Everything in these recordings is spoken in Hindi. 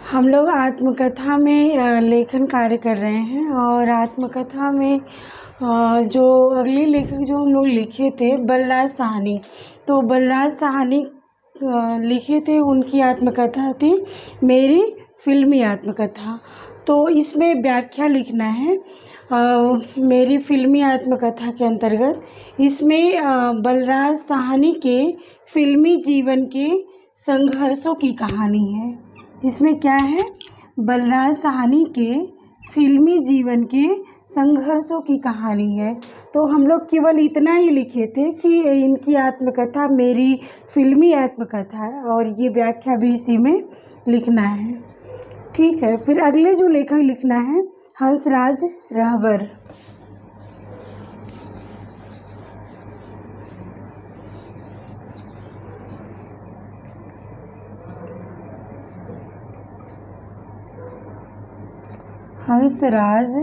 हम लोग आत्मकथा में लेखन कार्य कर रहे हैं और आत्मकथा में जो अगले लेखक जो हम लोग लिखे थे बलराज साहनी। तो बलराज साहनी लिखे थे, उनकी आत्मकथा थी मेरी फिल्मी आत्मकथा। तो इसमें व्याख्या लिखना है मेरी फिल्मी आत्मकथा के अंतर्गत। इसमें बलराज साहनी के फिल्मी जीवन के संघर्षों की कहानी है। इसमें क्या है, बलराज साहनी के फिल्मी जीवन के संघर्षों की कहानी है। तो हम लोग केवल इतना ही लिखे थे कि इनकी आत्मकथा मेरी फिल्मी आत्मकथा है और ये व्याख्या भी इसी में लिखना है। ठीक है, फिर अगले जो लेखक लिखना है हंसराज रहबर। हंसराज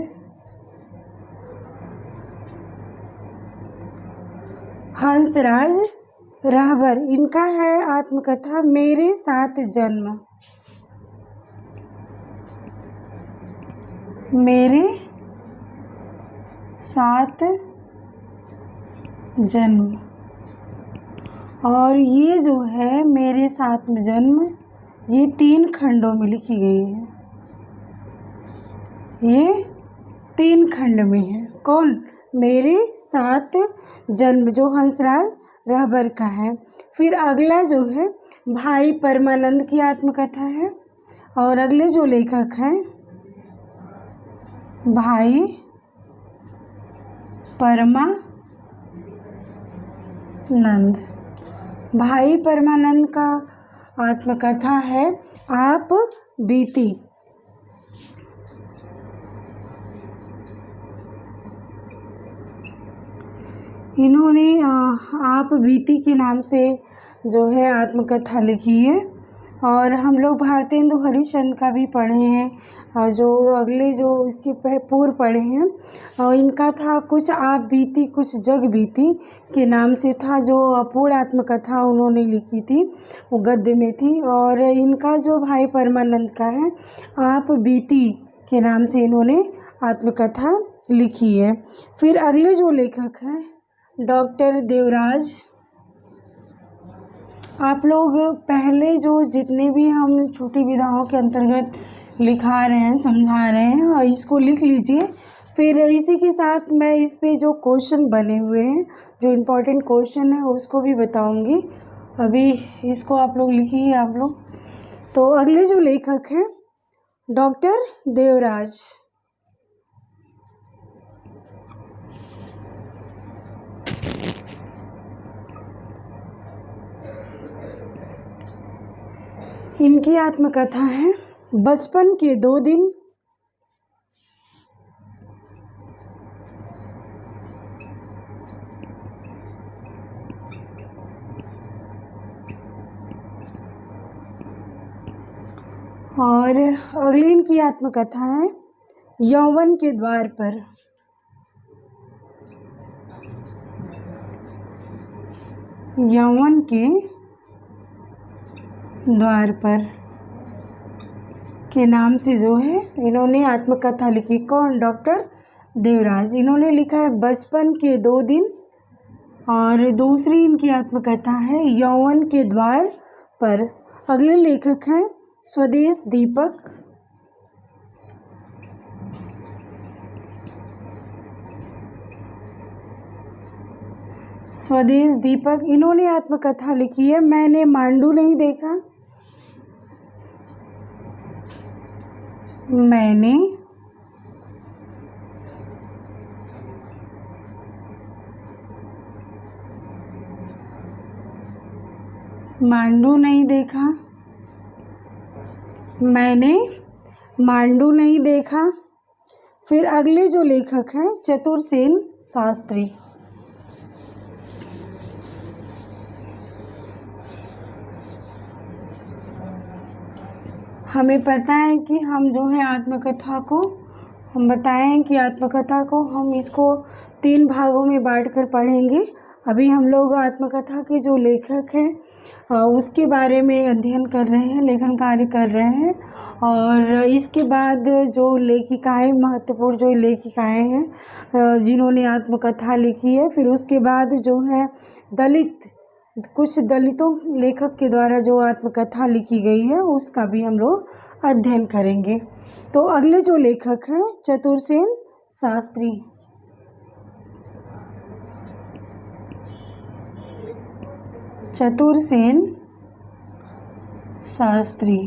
रहबर, इनका है आत्मकथा मेरे सात जन्म। मेरे सात जन्म, और ये जो है मेरे सात जन्म, ये 3 खंडों में लिखी गई है। ये 3 खंड में है। कौन? मेरे सात जन्म, जो हंसराज रहबर का है। फिर अगला जो है भाई परमानंद की आत्मकथा है और अगले जो लेखक हैं भाई परमानंद। भाई परमानंद का आत्मकथा है आप बीती। इन्होंने आप बीती के नाम से जो है आत्मकथा लिखी है। और हम लोग भारतेंदु हरिश्चंद्र का भी पढ़े हैं और जो अगले जो इसके पूर्व पढ़े हैं। और इनका था कुछ आप बीती कुछ जग बीती के नाम से था, जो अपूर्ण आत्मकथा उन्होंने लिखी थी, वो गद्य में थी। और इनका जो भाई परमानंद का है आप बीती के नाम से इन्होंने आत्मकथा लिखी है। फिर अगले जो लेखक हैं डॉक्टर देवराज। आप लोग पहले जो जितने भी हम छोटी विधाओं के अंतर्गत लिखा रहे हैं, समझा रहे हैं, और इसको लिख लीजिए। फिर इसी के साथ मैं इस पे जो क्वेश्चन बने हुए हैं, जो इम्पोर्टेंट क्वेश्चन है, उसको भी बताऊंगी। अभी इसको आप लोग लिखिए आप लोग। तो अगले जो लेखक हैं डॉक्टर देवराज। इनकी आत्मकथा है बचपन के 2 दिन। और अगली इनकी आत्मकथा है यौवन के द्वार पर। यौवन के द्वार पर के नाम से जो है इन्होंने आत्मकथा लिखी। कौन? डॉक्टर देवराज। इन्होंने लिखा है बचपन के 2 दिन। और दूसरी इनकी आत्मकथा है यौवन के द्वार पर। अगले लेखक हैं स्वदेश दीपक। स्वदेश दीपक, इन्होंने आत्मकथा लिखी है मैंने मांडू नहीं देखा। मैंने मांडू नहीं देखा। मैंने मांडू नहीं देखा। फिर अगले जो लेखक हैं चतुरसेन शास्त्री। हमें पता है कि हम जो है आत्मकथा को हम बताएं कि आत्मकथा को हम इसको 3 भागों में बांट कर पढ़ेंगे। अभी हम लोग आत्मकथा के जो लेखक हैं उसके बारे में अध्ययन कर रहे हैं, लेखन कार्य कर रहे हैं। और इसके बाद जो लेखिकाएँ, महत्वपूर्ण जो लेखिकाएँ हैं जिन्होंने आत्मकथा लिखी है, फिर उसके बाद जो है कुछ दलितों लेखक के द्वारा जो आत्मकथा लिखी गई है उसका भी हम लोग अध्ययन करेंगे। तो अगले जो लेखक हैं चतुरसेन शास्त्री। चतुरसेन शास्त्री,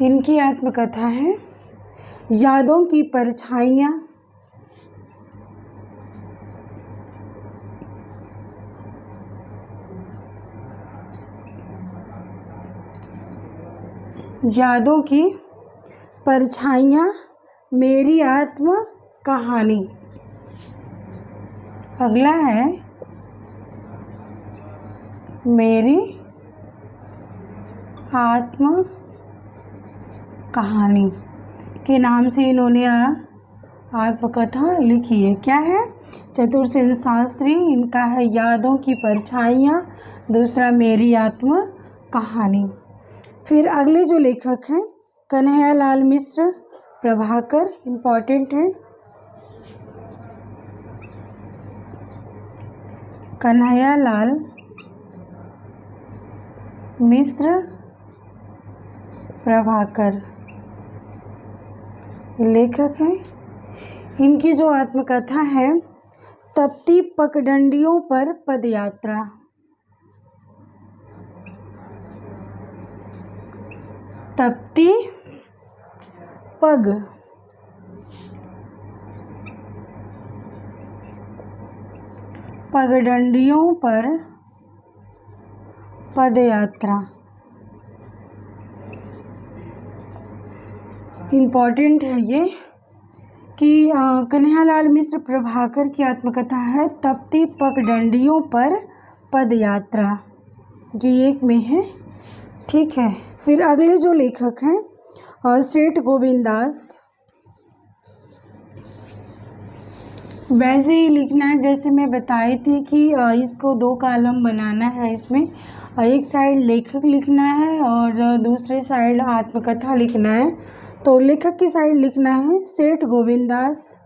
इनकी आत्मकथा है यादों की परछाइयाँ। यादों की परछाइयाँ, मेरी आत्म कहानी। अगला है मेरी आत्म कहानी के नाम से इन्होंने आत्मकथा लिखी है। क्या है? चतुरसेन शास्त्री, इनका है यादों की परछाइयाँ, दूसरा मेरी आत्म कहानी। फिर अगले जो लेखक हैं कन्हैयालाल मिश्र प्रभाकर, इम्पॉर्टेंट है। कन्हैयालाल मिश्र प्रभाकर लेखक हैं। इनकी जो आत्मकथा है तपती पगडंडियों पर पदयात्रा। तपती पगडंडियों पर पदयात्रा। इम्पॉर्टेंट है ये कि कन्हैयालाल मिश्र प्रभाकर की आत्मकथा है तपती पगडंडियों पर पदयात्रा, ये एक में है। ठीक है। फिर अगले जो लेखक हैं सेठ गोविंददास। वैसे ही लिखना है जैसे मैं बताई थी कि इसको 2 कॉलम बनाना है। इसमें एक साइड लेखक लिखना है और दूसरे साइड आत्मकथा लिखना है। तो लेखक की साइड लिखना है सेठ गोविंददास।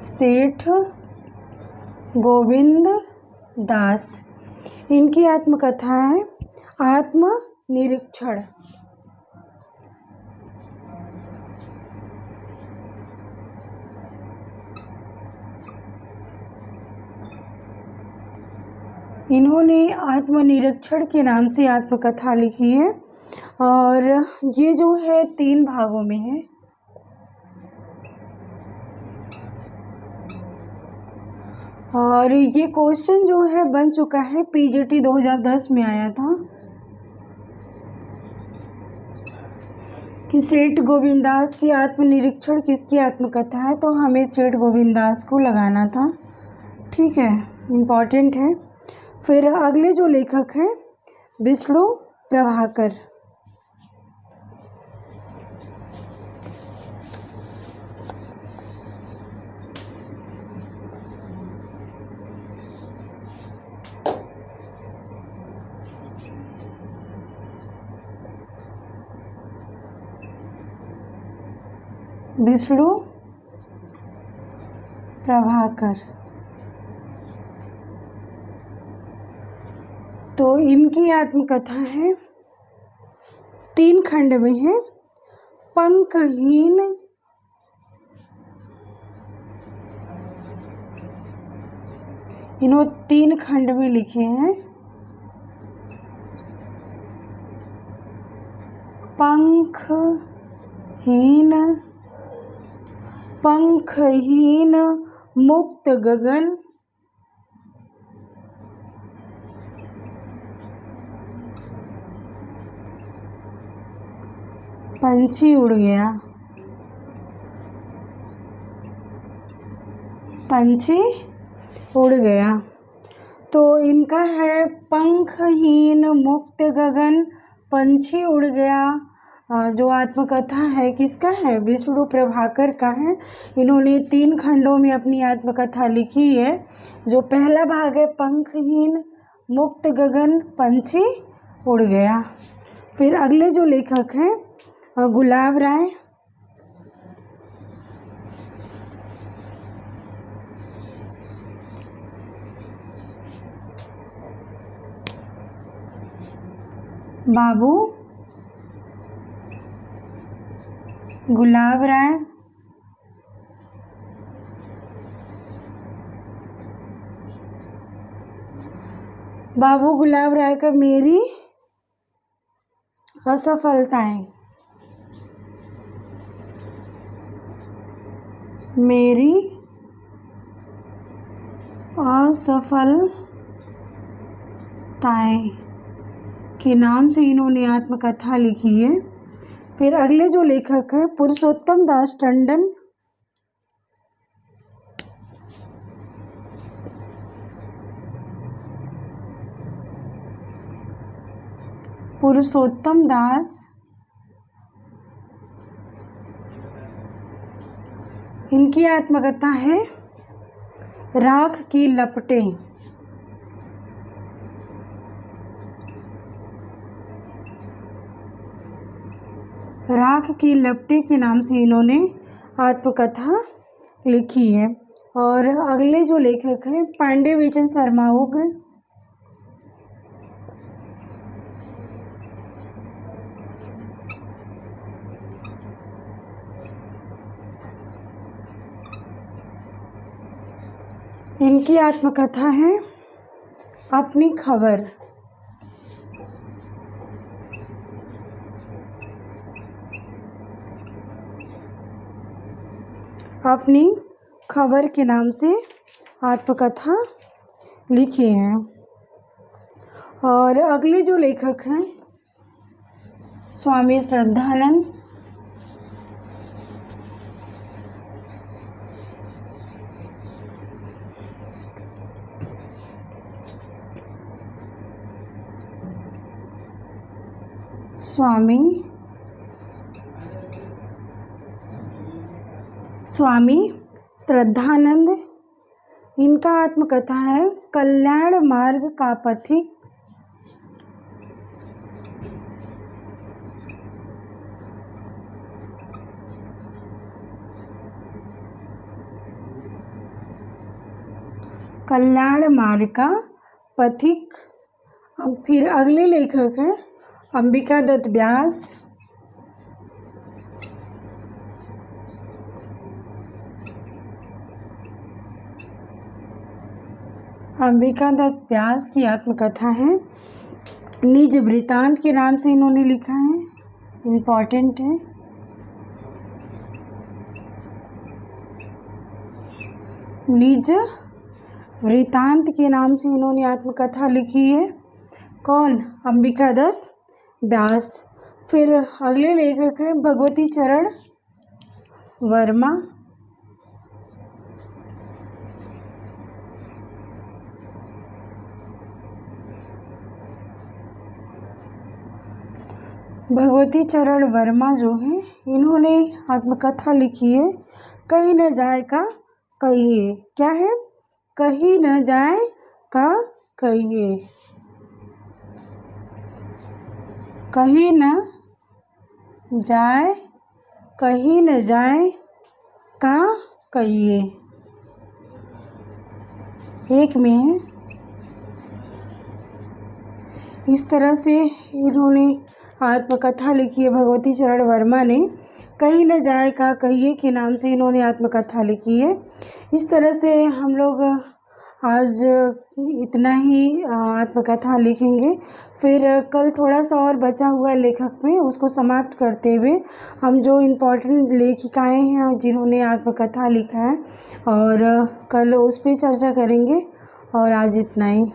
सेठ गोविंददास, इनकी आत्मकथा है आत्मनिरीक्षण। इन्होंने आत्मनिरीक्षण के नाम से आत्मकथा लिखी है और ये जो है 3 भागों में है। और ये क्वेश्चन जो है बन चुका है, पीजीटी 2010 में आया था कि सेठ गोविंददास की आत्मनिरीक्षण किसकी आत्मकथा है, तो हमें सेठ गोविंददास को लगाना था। ठीक है, इम्पॉर्टेंट है। फिर अगले जो लेखक हैं विष्णु प्रभाकर। विष्णु प्रभाकर, तो इनकी आत्मकथा है 3 खंड में है। पंखहीन, इन्होंने 3 खंड में लिखे हैं। पंखहीन मुक्त गगन, पंछी उड़ गया, पंछी उड़ गया। तो इनका है पंखहीन मुक्त गगन, पंछी उड़ गया, जो आत्मकथा है किसका है, विष्णु प्रभाकर का है। इन्होंने 3 खंडों में अपनी आत्मकथा लिखी है। जो पहला भाग है पंखहीन मुक्त गगन पंछी उड़ गया। फिर अगले जो लेखक हैं गुलाब राय, बाबू गुलाब राय, बाबू गुलाब राय का मेरी असफलताएं, मेरी असफलताएं के नाम से इन्होंने आत्मकथा लिखी है। फिर अगले जो लेखक है पुरुषोत्तम दास टंडन, पुरुषोत्तम दास, इनकी आत्मकथा है राख की लपटें। राख की लपटें के नाम से इन्होंने आत्मकथा लिखी है। और अगले जो लेखक हैं पांडे विजन शर्मा उग्र, इनकी आत्मकथा है अपनी खबर। अपनी खबर के नाम से आत्मकथा लिखी हैं। और अगले जो लेखक हैं स्वामी श्रद्धानंद, स्वामी श्रद्धानंद, इनका आत्मकथा है कल्याण मार्ग का पथिक। कल्याण मार्ग का पथिक। अब फिर अगले लेखक हैं अंबिका दत्त व्यास, अंबिका दत्त व्यास की आत्मकथा है निज वृतांत के नाम से इन्होंने लिखा है, इम्पॉर्टेंट है। निज वृतांत के नाम से इन्होंने आत्मकथा लिखी है। कौन? अंबिका दत्त व्यास। फिर अगले लेखक हैं भगवती चरण वर्मा, भगवती चरण वर्मा जो हैं इन्होंने आत्मकथा लिखी है कहीं न जाए का कहिए। क्या है? कहीं न जाए का कहिए, कहीं न जाए, कहीं न जाए का कहिए, एक में है। इस तरह से इन्होंने आत्मकथा लिखी है भगवती चरण वर्मा ने। कहीं न जाए का कहिए के नाम से इन्होंने आत्मकथा लिखी है। इस तरह से हम लोग आज इतना ही आत्मकथा लिखेंगे। फिर कल थोड़ा सा और बचा हुआ लेखक में उसको समाप्त करते हुए हम जो इम्पोर्टेंट लेखिकाएँ हैं जिन्होंने आत्मकथा लिखा है और कल उस पर चर्चा करेंगे। और आज इतना ही।